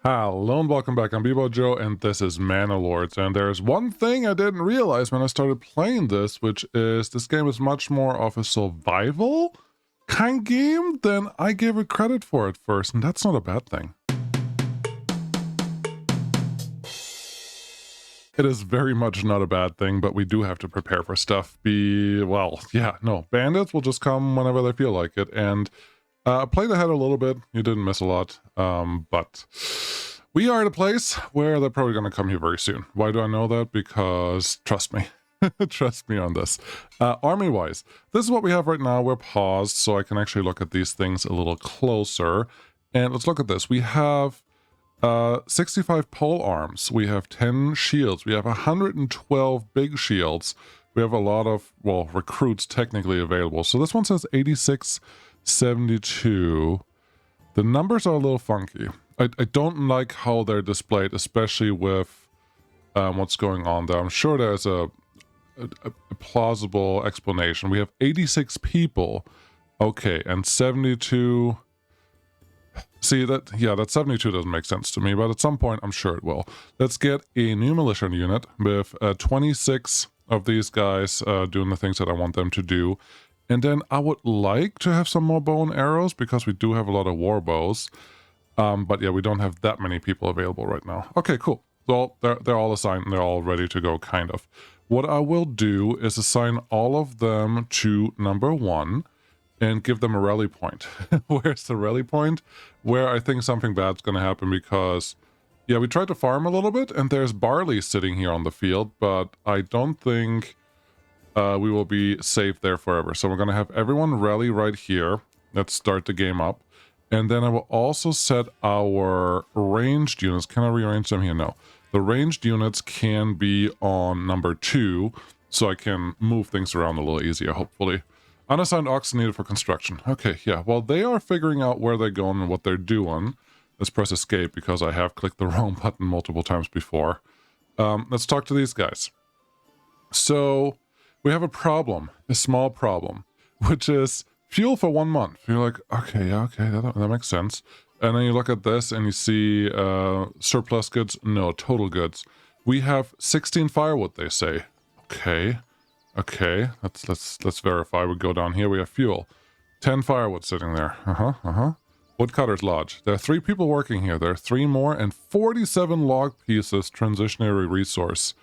Hello and welcome back. I'm Bebo Joe, and this is Manor Lords. And there's one thing I didn't realize when I started playing this, which is this game is much more of a survival kind game than I gave it credit for at first, and that's not a bad thing. It is very much not a bad thing, but we do have to prepare for stuff. Bandits will just come whenever they feel like it, and played ahead a little bit. You didn't miss a lot, but we are at a place where they're probably going to come here very soon. Why do I know that? Because trust me. Trust me on this. Army-wise, this is what we have right now. We're paused, so I can actually look at these things a little closer. And let's look at this. We have 65 pole arms. We have 10 shields. We have 112 big shields. We have a lot of, well, recruits technically available. So this one says 8672. The numbers are a little funky. I don't like how they're displayed, especially with what's going on there. I'm sure there's a plausible explanation. We have 86 people. Okay, and 72. See, that 72 doesn't make sense to me, but at some point I'm sure it will. Let's get a new militia unit with 26 of these guys doing the things that I want them to do. And then I would like to have some more bow and arrows because we do have a lot of war bows. But yeah, we don't have that many people available right now. Okay, cool. So they're all assigned and they're all ready to go, kind of. What I will do is assign all of them to number 1 and give them a rally point. Where's the rally point? Where I think something bad's going to happen because, yeah, we tried to farm a little bit and there's barley sitting here on the field, but I don't think we will be safe there forever. So we're going to have everyone rally right here. Let's start the game up. And then I will also set our ranged units. Can I rearrange them here? No. The ranged units can be on number 2, so I can move things around a little easier, hopefully. Unassigned oxen needed for construction. Okay, yeah. While they are figuring out where they're going and what they're doing, let's press escape because I have clicked the wrong button multiple times before. Let's talk to these guys. So we have a problem, a small problem, which is fuel for 1 month. You're like, okay, yeah, okay, that makes sense. And then you look at this and you see surplus goods. No, total goods. We have 16 firewood, they say. Okay, let's verify. We go down here, we have fuel. 10 firewood sitting there. Woodcutter's Lodge. There are 3 people working here. There are 3 more and 47 log pieces, transitionary resource.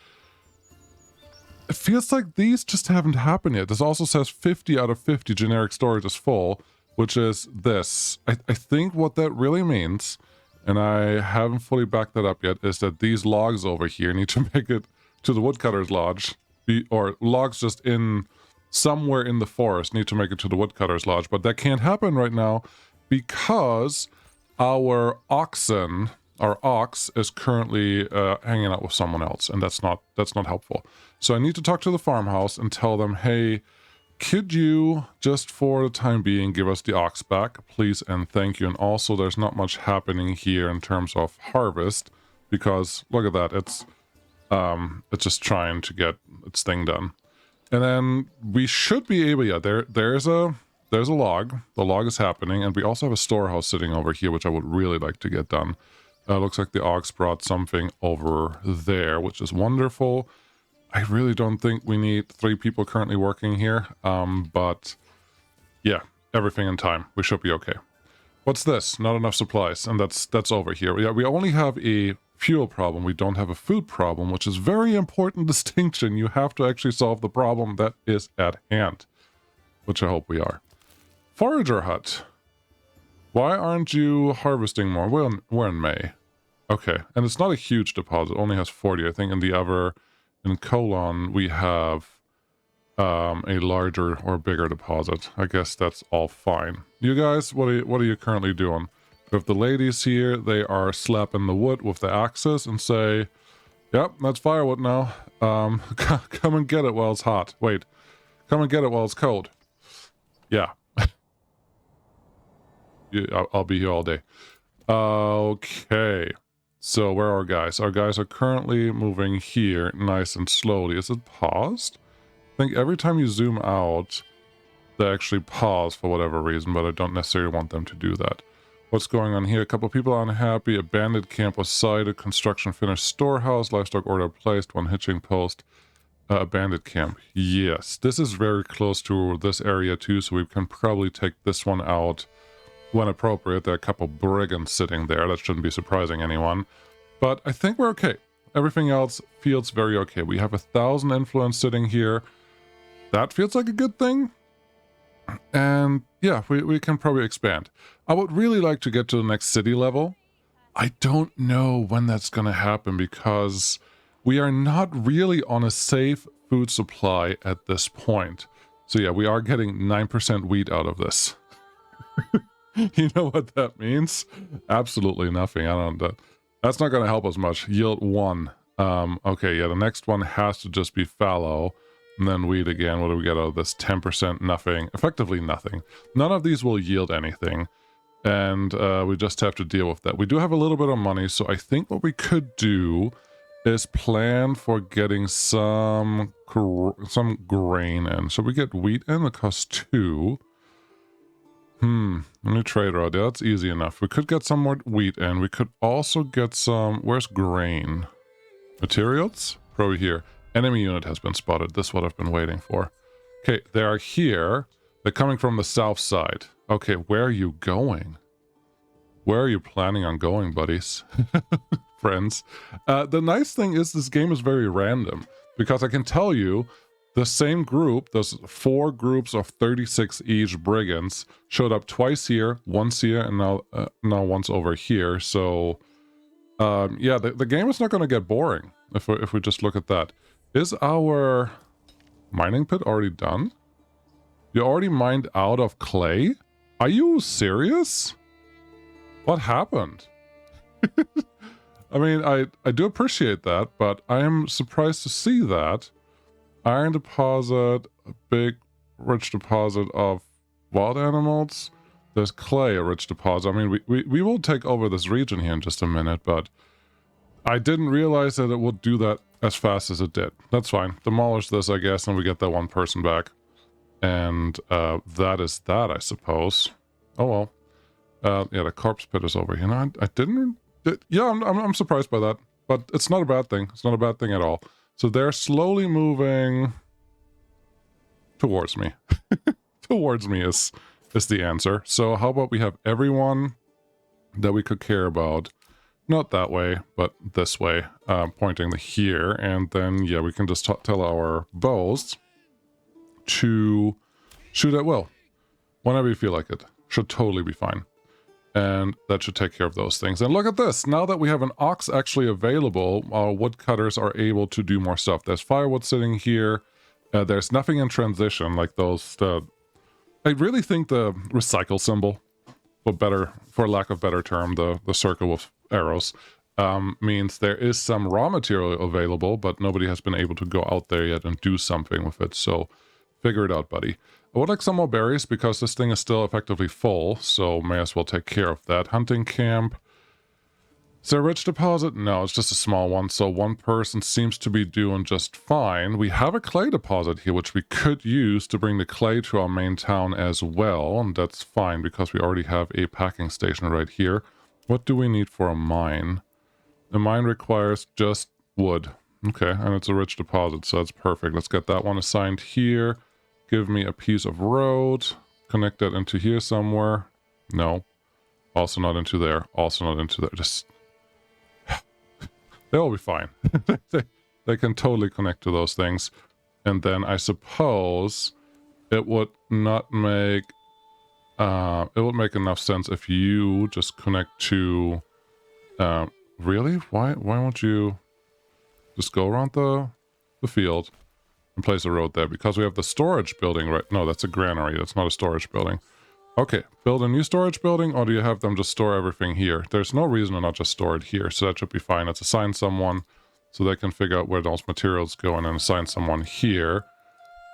It feels like these just haven't happened yet. This also says 50 out of 50 generic storage is full, which is this. I think what that really means, and I haven't fully backed that up yet, is that these logs over here need to make it to the Woodcutter's Lodge. Or logs just in somewhere in the forest need to make it to the Woodcutter's Lodge, but that can't happen right now because our ox is currently hanging out with someone else, and that's not helpful. So I need to talk to the farmhouse and tell them, hey, could you just for the time being give us the ox back, please and thank you. And also there's not much happening here in terms of harvest because look at that, it's just trying to get its thing done. And then we should be able, yeah, there's a log. The log is happening, and we also have a storehouse sitting over here, which I would really like to get done. Looks like the ox brought something over there, which is wonderful. I really don't think we need 3 people currently working here, but yeah, everything in time. We should be okay. What's this? Not enough supplies, and that's over here. Yeah, we only have a fuel problem. We don't have a food problem, which is very important distinction. You have to actually solve the problem that is at hand, which I hope we are. Forager hut. Why aren't you harvesting more? We're in May. Okay, and it's not a huge deposit. It only has 40. I think in the other, in Colon, we have a larger or bigger deposit. I guess that's all fine. You guys, what are you currently doing? With the ladies here, they are slapping the wood with the axes and say, yep, that's firewood now. Come and get it while it's hot. Wait, come and get it while it's cold. Yeah. I'll be here all day. Okay. So where are our guys? Our guys are currently moving here nice and slowly. Is it paused? I think every time you zoom out, they actually pause for whatever reason, but I don't necessarily want them to do that. What's going on here? A couple of people are unhappy. Abandoned camp was sighted. Construction finished. Storehouse. Livestock order placed. One hitching post. Abandoned camp. Yes, this is very close to this area too, so we can probably take this one out when appropriate. There are a couple brigands sitting there. That shouldn't be surprising anyone. But I think we're okay. Everything else feels very okay. We have 1,000 influence sitting here. That feels like a good thing. And yeah, we can probably expand. I would really like to get to the next city level. I don't know when that's going to happen because we are not really on a safe food supply at this point. So yeah, we are getting 9% wheat out of this. You know what that means? Absolutely nothing. I don't know. That's not going to help us much. Yield 1. Okay, yeah, the next one has to just be fallow. And then wheat again. What do we get out of this? 10%, nothing. Effectively nothing. None of these will yield anything. And we just have to deal with that. We do have a little bit of money, so I think what we could do is plan for getting some grain in. So we get wheat in, it costs 2. A new trade route. Yeah, that's easy enough. We could get some more wheat in. We could also get some... Where's grain? Materials? Probably here. Enemy unit has been spotted. This is what I've been waiting for. Okay, they are here. They're coming from the south side. Okay, where are you going? Where are you planning on going, buddies? Friends. The nice thing is this game is very random. Because I can tell you, the same group, those 4 groups of 36 each brigands, showed up twice here, once here, and now once over here. So, yeah, the game is not going to get boring if we just look at that. Is our mining pit already done? You already mined out of clay? Are you serious? What happened? I mean, I do appreciate that, but I am surprised to see that. Iron deposit, a big rich deposit of wild animals. There's clay, a rich deposit. I mean, we will take over this region here in just a minute, but I didn't realize that it would do that as fast as it did. That's fine. Demolish this, I guess, and we get that one person back. And that is that, I suppose. Oh well. Yeah, the corpse pit is over here. No, I didn't... Yeah, I'm surprised by that. But it's not a bad thing. It's not a bad thing at all. So they're slowly moving towards me. Towards me is the answer. So how about we have everyone that we could care about, not that way, but this way, pointing here. And then, yeah, we can just tell our bows to shoot at will. Whenever you feel like it. Should totally be fine. And that should take care of those things. And look at this. Now that we have an ox actually available, our woodcutters are able to do more stuff. There's firewood sitting here. There's nothing in transition like those. I really think the recycle symbol, for lack of better term, the circle with arrows, means there is some raw material available, but nobody has been able to go out there yet and do something with it. So figure it out, buddy. I would like some more berries because this thing is still effectively full, so may as well take care of that. Hunting camp. Is there a rich deposit? No, it's just a small one, so one person seems to be doing just fine. We have a clay deposit here, which we could use to bring the clay to our main town as well, and that's fine because we already have a packing station right here. What do we need for a mine? A mine requires just wood. Okay, and it's a rich deposit, so that's perfect. Let's get that one assigned here. Give me a piece of road. Connect that into here somewhere. No. Also not into there. Also not into there. Just... They'll be fine. they can totally connect to those things. And then I suppose it would not make... it would make enough sense if you just connect to... really? Why won't you just go around the field and place a road there? Because we have the storage building, right? No, that's a granary. That's not a storage building. Okay, build a new storage building, or do you have them just store everything here? There's no reason to not just store it here, so that should be fine. Let's assign someone so they can figure out where those materials go, and then assign someone here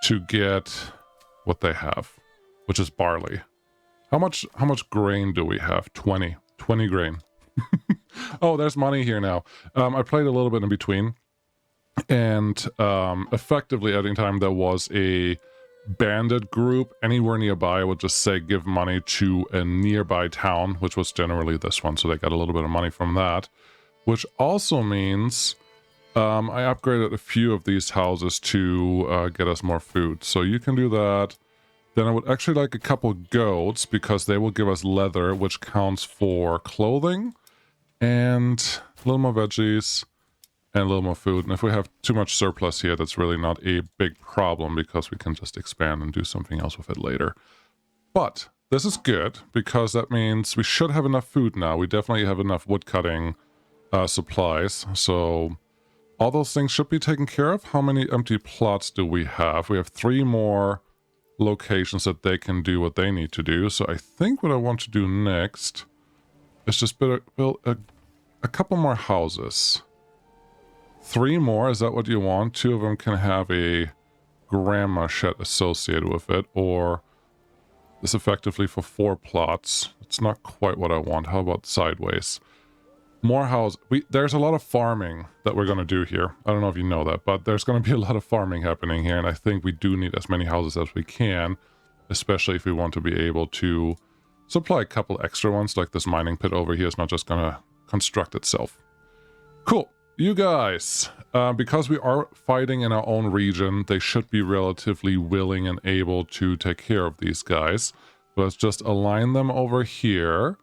to get what they have, which is barley. How much grain do we have? 20 grain. Oh, there's money here now. I played a little bit in between, and effectively at any time there was a bandit group anywhere nearby, I would just say give money to a nearby town, which was generally this one, so they got a little bit of money from that, which also means I upgraded a few of these houses to get us more food, so you can do that. Then I would actually like a couple goats, because they will give us leather, which counts for clothing, and a little more veggies, and a little more food. And if we have too much surplus here, that's really not a big problem, because we can just expand and do something else with it later. But this is good, because that means we should have enough food now. We definitely have enough woodcutting supplies, so all those things should be taken care of. How many empty plots do we have? We have 3 more locations that they can do what they need to do. So I think what I want to do next is just build a couple more houses. 3 more, is that what you want? 2 of them can have a grandma shed associated with it, or this effectively for 4 plots. It's not quite what I want. How about sideways? More house. There's a lot of farming that we're going to do here. I don't know if you know that, but there's going to be a lot of farming happening here, and I think we do need as many houses as we can, especially if we want to be able to supply a couple extra ones, like this mining pit over here is not just going to construct itself. Cool. You guys, because we are fighting in our own region, they should be relatively willing and able to take care of these guys. Let's just align them over here.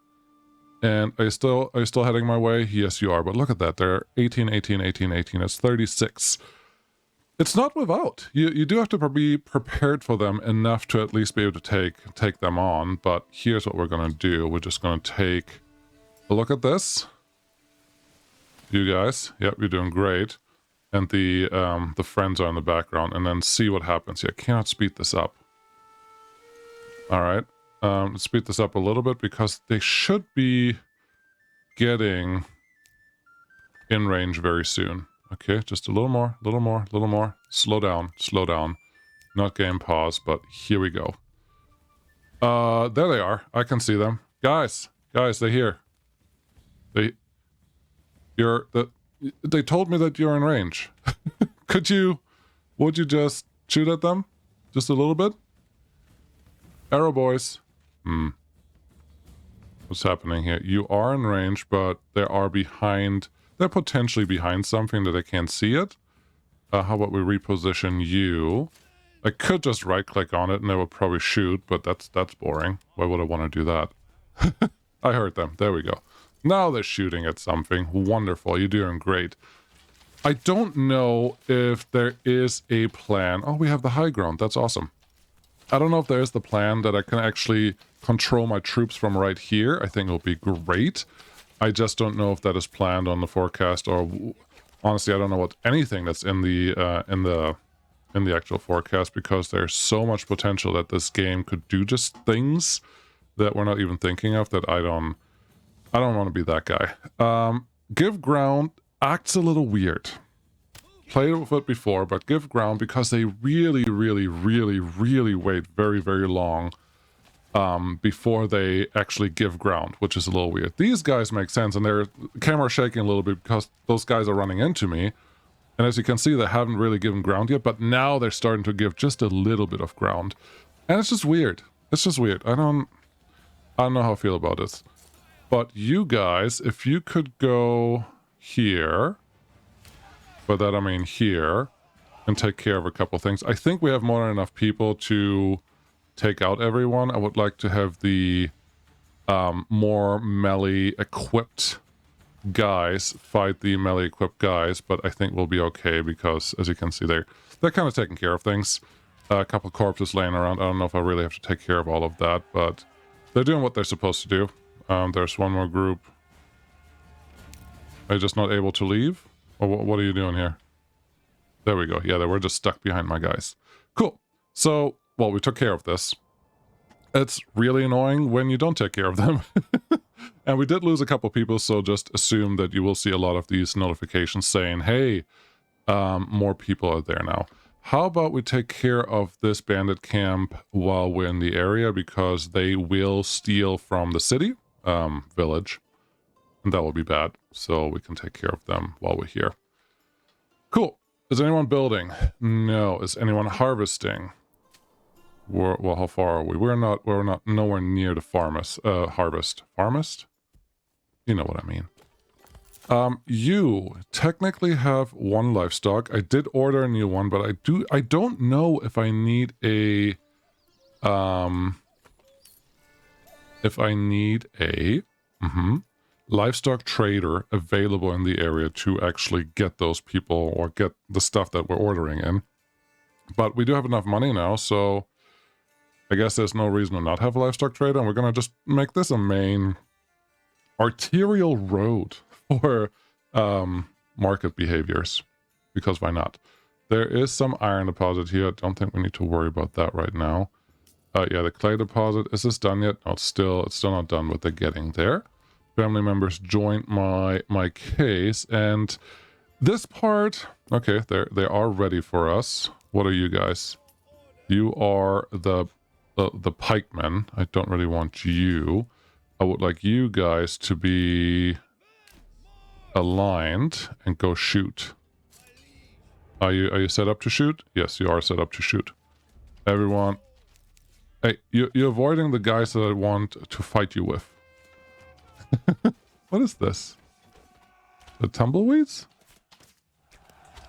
And are you still heading my way? Yes, you are. But look at that. They're 18, 18, 18, 18. It's 36. It's not without. You do have to be prepared for them enough to at least be able to take them on. But here's what we're going to do. We're just going to take a look at this. You guys. Yep, you're doing great. And the friends are in the background. And then see what happens here. I cannot speed this up. All right. Let's speed this up a little bit, because they should be getting in range very soon. Okay, just a little more, little more, little more. Slow down, slow down. Not game pause, but here we go. There they are. I can see them. Guys, they're here. They told me that you're in range. Would you just shoot at them? Just a little bit? Arrow boys. What's happening here? You are in range, but they are behind. They're potentially behind something that I can't see it. How about we reposition you? I could just right-click on it and they would probably shoot, but that's boring. Why would I want to do that? I heard them. There we go. Now they're shooting at something. Wonderful. You're doing great. I don't know if there is a plan. Oh, we have the high ground. That's awesome. I don't know if there's the plan that I can actually control my troops from right here. I think it'll be great. I just don't know if that is planned on the forecast, or honestly, I don't know what anything that's in the actual forecast, because there's so much potential that this game could do just things that we're not even thinking of, that I don't want to be that guy. Give ground acts a little weird. Played with it before, but give ground, because they really, really, really, really wait very, very long before they actually give ground, which is a little weird. These guys make sense, and their camera shaking a little bit because those guys are running into me. And as you can see, they haven't really given ground yet, but now they're starting to give just a little bit of ground. And it's just weird. It's just weird. I don't know how I feel about this. But you guys, if you could go here... By that I mean here, and take care of a couple things. I think we have more than enough people to take out everyone. I would like to have the more melee-equipped guys fight the melee-equipped guys, but I think we'll be okay, because, as you can see, they're kind of taking care of things. A couple corpses laying around. I don't know if I really have to take care of all of that, but they're doing what they're supposed to do. There's one more group. Are you just not able to leave? Or what are you doing here? There we go. Yeah, they were just stuck behind my guys. Cool. So, well, we took care of this. It's really annoying when you don't take care of them. And we did lose a couple people, so just assume that you will see a lot of these notifications saying, hey, more people are there now. How about we take care of this bandit camp while we're in the area, because they will steal from the city, village. And that will be bad, so we can take care of them while we're here. Cool. Is anyone building? No. Is anyone harvesting? Well, how far are we? We're not nowhere near the harvest. Farmist? You know what I mean. You technically have one livestock. I did order a new one, but I don't know if I need a livestock trader available in the area to actually get those people or get the stuff that we're ordering in. But we do have enough money now, so I guess there's no reason to not have a livestock trader, and we're gonna just make this a main arterial road for market behaviors, because why not? There is some iron deposit here. I don't think we need to worry about that right now. Yeah, the clay deposit, is this done yet? No, it's still not done, but they're getting there. Family members joined my case, and this part, okay, they are ready for us. What are you guys? You are the pikemen. I don't really want you. I would like you guys to be aligned and go shoot. Are you set up to shoot? Yes, you are set up to shoot. Everyone. Hey, you're avoiding the guys that I want to fight you with. What is this? The tumbleweeds?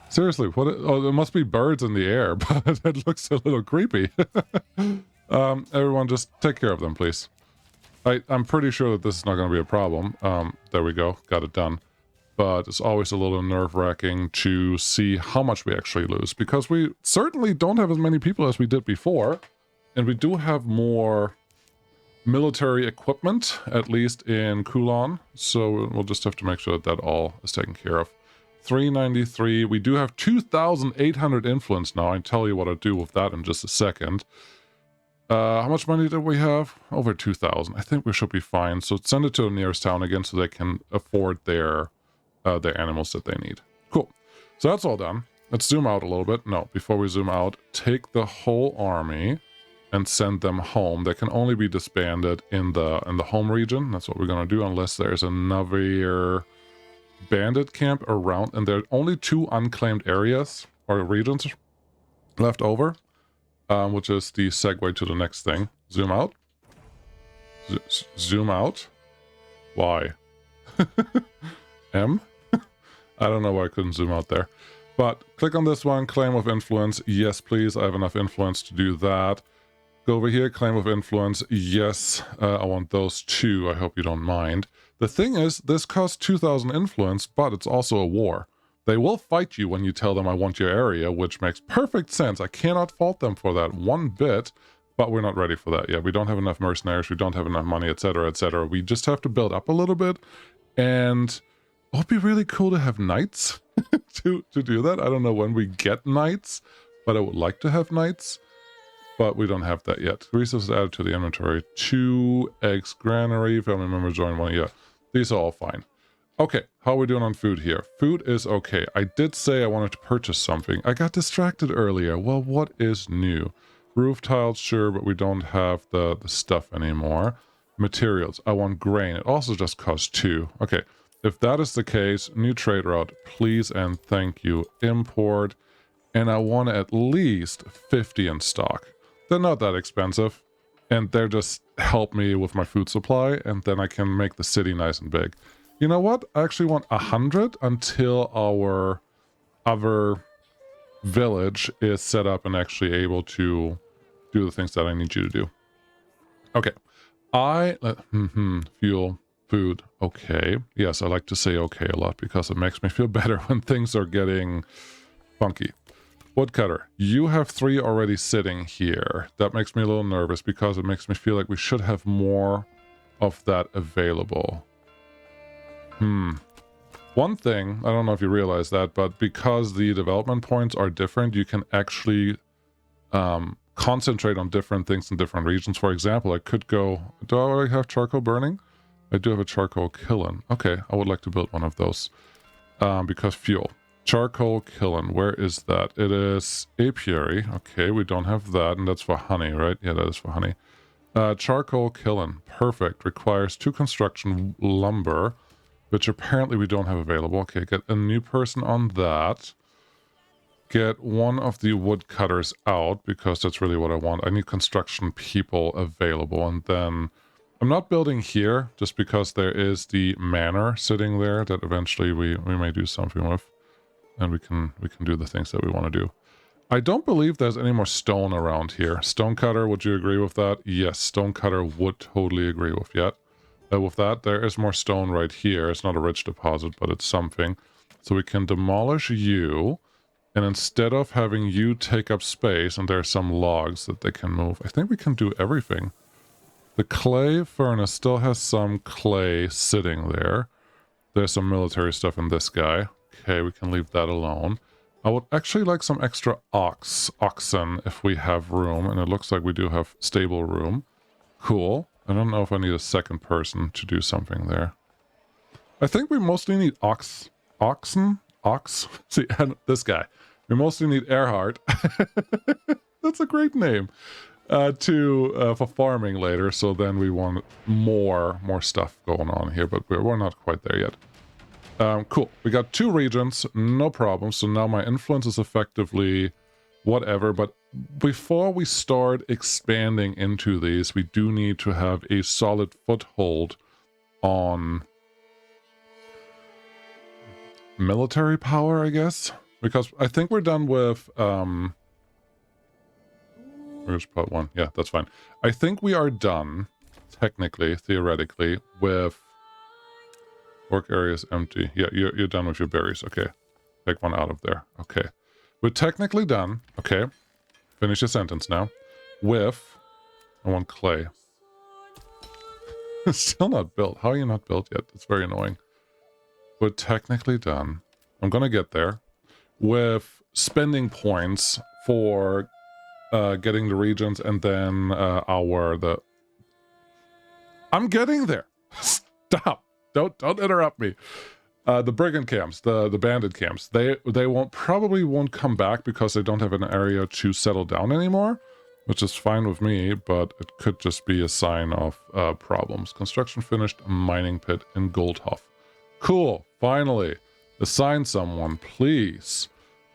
Seriously, what? Oh, there must be birds in the air, but it looks a little creepy. Everyone, just take care of them, please. I'm pretty sure that this is not going to be a problem. There we go, got it done. But it's always a little nerve-wracking to see how much we actually lose, because we certainly don't have as many people as we did before, and we do have more military equipment, at least in Kulon, so we'll just have to make sure that all is taken care of. 393. We do have 2,800 influence now. I'll tell you what I'll do with that in just a second. How much money did we have? Over 2,000. I think we should be fine. So send it to the nearest town again so they can afford their animals that they need. Cool. So that's all done. Let's zoom out a little bit. No, before we zoom out, take the whole army and send them home. They can only be disbanded in the home region. That's what we're going to do, unless there's another bandit camp around, and there are only 2 unclaimed areas or regions left over, which is the segue to the next thing. Zoom out. Zoom out. Why? M? I don't know why I couldn't zoom out there. But click on this one, claim of influence. Yes, please. I have enough influence to do that. Go over here, claim of influence. Yes, I want those 2. I hope you don't mind. The thing is, this costs 2,000 influence, but it's also a war. They will fight you when you tell them I want your area, which makes perfect sense. I cannot fault them for that one bit, but we're not ready for that yet. We don't have enough mercenaries, we don't have enough money, etc., etc. We just have to build up a little bit, and it would be really cool to have knights to do that. I don't know when we get knights, but I would like to have knights. But we don't have that yet. Resources added to the inventory. 2 eggs granary. Family members join 1. Yeah, these are all fine. Okay, how are we doing on food here? Food is okay. I did say I wanted to purchase something. I got distracted earlier. Well, what is new? Roof tiles, sure, but we don't have the stuff anymore. Materials. I want grain. It also just costs 2. Okay, if that is the case, new trade route, please and thank you. Import. And I want at least 50 in stock. They're not that expensive, and they're just help me with my food supply, and then I can make the city nice and big. You know what? I actually want 100 until our other village is set up and actually able to do the things that I need you to do. Okay. Fuel, food, okay. Yes, I like to say okay a lot because it makes me feel better when things are getting funky. Woodcutter, you have 3 already sitting here. That makes me a little nervous because it makes me feel like we should have more of that available. One thing, I don't know if you realize that, but because the development points are different, you can actually concentrate on different things in different regions. For example, I could go... Do I already have charcoal burning? I do have a charcoal kiln. Okay, I would like to build one of those. Because fuel. Charcoal kiln, where is that? It is apiary. Okay, we don't have that, and that's for honey, right? Yeah, that is for honey. Charcoal kiln, perfect. Requires 2 construction lumber, which apparently we don't have available. Okay, get a new person on that. get one of the woodcutters out because that's really what I want. I need construction people available, and then I'm not building here just because there is the manor sitting there that eventually we may do something with, and we can do the things that we want to do. I don't believe there's any more stone around here. Stonecutter, would you agree with that? Yes, Stonecutter would totally agree with that. There is more stone right here. It's not a rich deposit, but it's something. So we can demolish you, and instead of having you take up space, and there's some logs that they can move, I think we can do everything. The clay furnace still has some clay sitting there. There's some military stuff in this guy. Okay, we can leave that alone. I would actually like some extra oxen if we have room, and it looks like we do have stable room. Cool. I don't know if I need a second person to do something there. I think we mostly need oxen? See, and this guy. We mostly need Earhart. That's a great name. For farming later, so then we want more stuff going on here, but we're not quite there yet. Cool. We got 2 regions, no problem. So now my influence is effectively whatever, but before we start expanding into these, we do need to have a solid foothold on military power, I guess, because I think we're done with where's part 1? Yeah, that's fine. I think we are done, technically, theoretically, with work areas empty. Yeah, you're done with your berries. Okay. Take one out of there. Okay. We're technically done. Okay. Finish your sentence now. With... I want clay. It's still not built. How are you not built yet? That's very annoying. We're technically done. I'm gonna get there. With spending points for getting the regions, and then I'm getting there. Stop. Don't interrupt me. The brigand camps, the bandit camps, they probably won't come back because they don't have an area to settle down anymore, which is fine with me, but it could just be a sign of problems. Construction finished, mining pit in Goldhof. Cool, finally. Assign someone, please.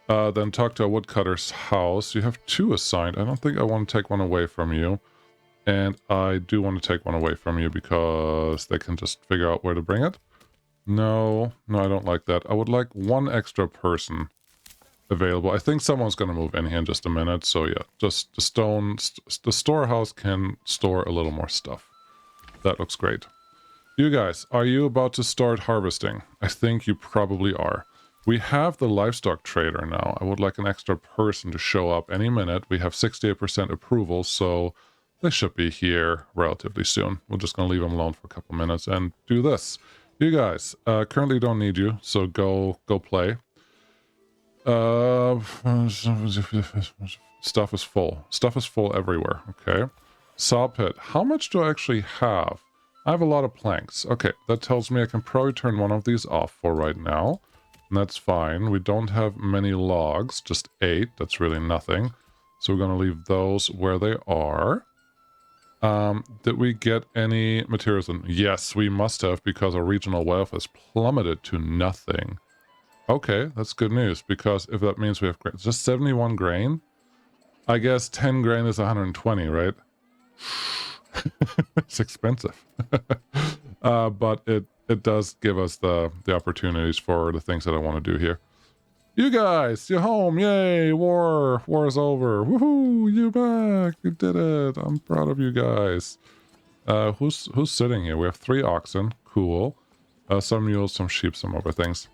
Then talk to a woodcutter's house. You have 2 assigned. I don't think I want to take one away from you. And I do want to take one away from you because they can just figure out where to bring it. No, I don't like that. I would like 1 extra person available. I think someone's going to move in here in just a minute. So yeah, just the storehouse can store a little more stuff. That looks great. You guys, are you about to start harvesting? I think you probably are. We have the livestock trader now. I would like an extra person to show up any minute. We have 68% approval, so they should be here relatively soon. We're just going to leave them alone for a couple minutes and do this. You guys, currently don't need you, so go play. Stuff is full. Stuff is full everywhere, okay? Saw pit. How much do I actually have? I have a lot of planks. Okay, that tells me I can probably turn one of these off for right now. And that's fine. We don't have many logs, just 8. That's really nothing. So we're going to leave those where they are. Did we get any materials in? Yes, we must have, because our regional wealth has plummeted to nothing. Okay, that's good news, because if that means we have grain, just 71 grain, I guess 10 grain is 120, right? It's expensive. But it does give us the opportunities for the things that I want to do here. You guys, you're home. Yay, war is over. Woohoo, you're back. You did it. I'm proud of you guys. Who's sitting here? We have 3 oxen. Cool. Some mules, some sheep, some other things.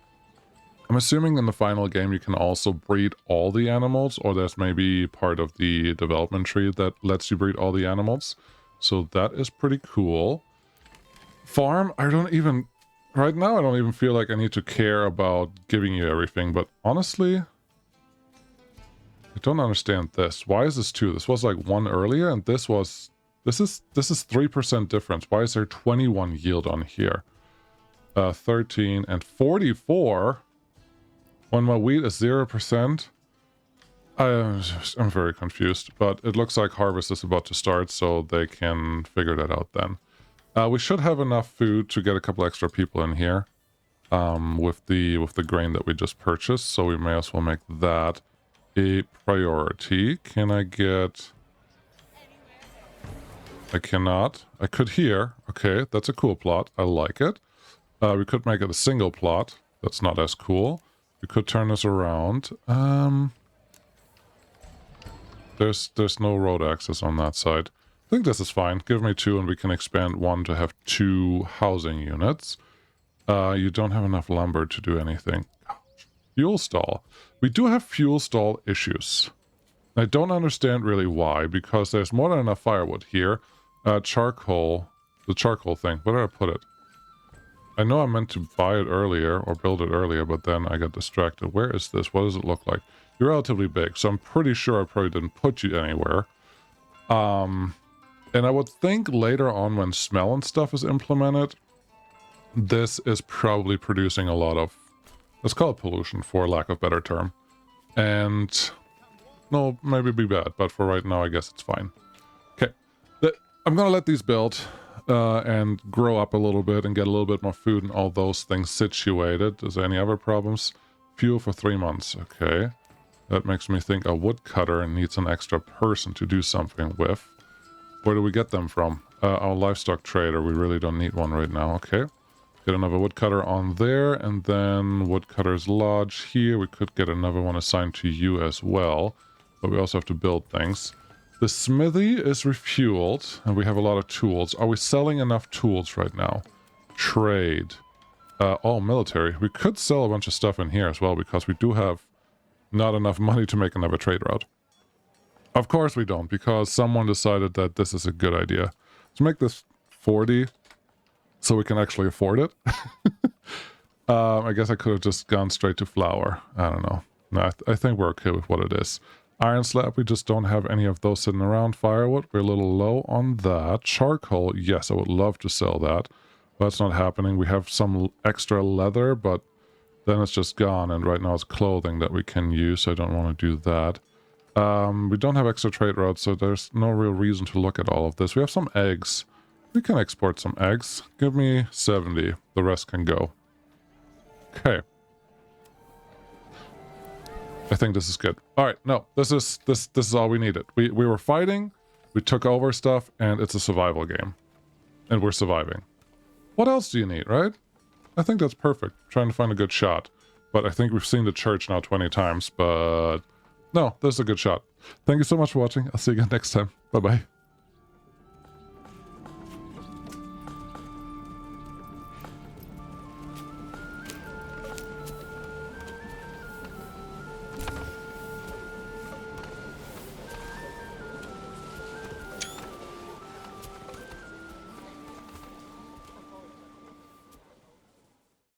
I'm assuming in the final game you can also breed all the animals, or there's maybe part of the development tree that lets you breed all the animals. So that is pretty cool. Farm, right now I don't even feel like I need to care about giving you everything, but honestly, I don't understand this. Why is this 2? This was like 1 earlier, and this is 3% difference. Why is there 21 yield on here? 13 and 44 when my wheat is 0%. I'm very confused, but it looks like harvest is about to start, so they can figure that out then. We should have enough food to get a couple extra people in here, with the grain that we just purchased, so we may as well make that. a priority. Can I get... I cannot. I could here. Okay, that's a cool plot. I like it. We could make it a single plot. That's not as cool. We could turn this around. There's no road access on that side. I think this is fine. Give me 2 and we can expand 1 to have 2 housing units. You don't have enough lumber to do anything. Fuel stall. We do have fuel stall issues. I don't understand really why, because there's more than enough firewood here. Charcoal. The charcoal thing. Where did I put it? I know I meant to buy it earlier or build it earlier, but then I got distracted. Where is this? What does it look like? You're relatively big, so I'm pretty sure I probably didn't put you anywhere. And I would think later on when smell and stuff is implemented, this is probably producing a lot of, let's call it pollution for lack of a better term. And no, maybe be bad, but for right now, I guess it's fine. Okay, I'm gonna let these build and grow up a little bit and get a little bit more food and all those things situated. Is there any other problems? Fuel for 3 months. Okay, that makes me think a woodcutter needs an extra person to do something with. Where do we get them from? Our livestock trader. We really don't need one right now. Okay, get another woodcutter on there, and then woodcutter's lodge here. We could get another one assigned to you as well, but we also have to build things. The smithy is refueled, and we have a lot of tools. Are we selling enough tools right now? Trade. Oh, military. We could sell a bunch of stuff in here as well, because we do have not enough money to make another trade route. Of course we don't, because someone decided that this is a good idea. Let's make this 40, so we can actually afford it. I guess I could have just gone straight to flour. I don't know. No, I think we're okay with what it is. Iron slab, we just don't have any of those sitting around. Firewood, we're a little low on that. Charcoal, yes, I would love to sell that. But that's not happening. We have some extra leather, but then it's just gone. And right now it's clothing that we can use, so I don't want to do that. We don't have extra trade routes, so there's no real reason to look at all of this. We have some eggs. We can export some eggs. Give me 70. The rest can go. Okay. I think this is good. All right, no, this is all we needed. We were fighting, we took over stuff, and it's a survival game. And we're surviving. What else do you need, right? I think that's perfect. Trying to find a good shot. But I think we've seen the church now 20 times, but no, this is a good shot. Thank you so much for watching. I'll see you again next time. Bye-bye.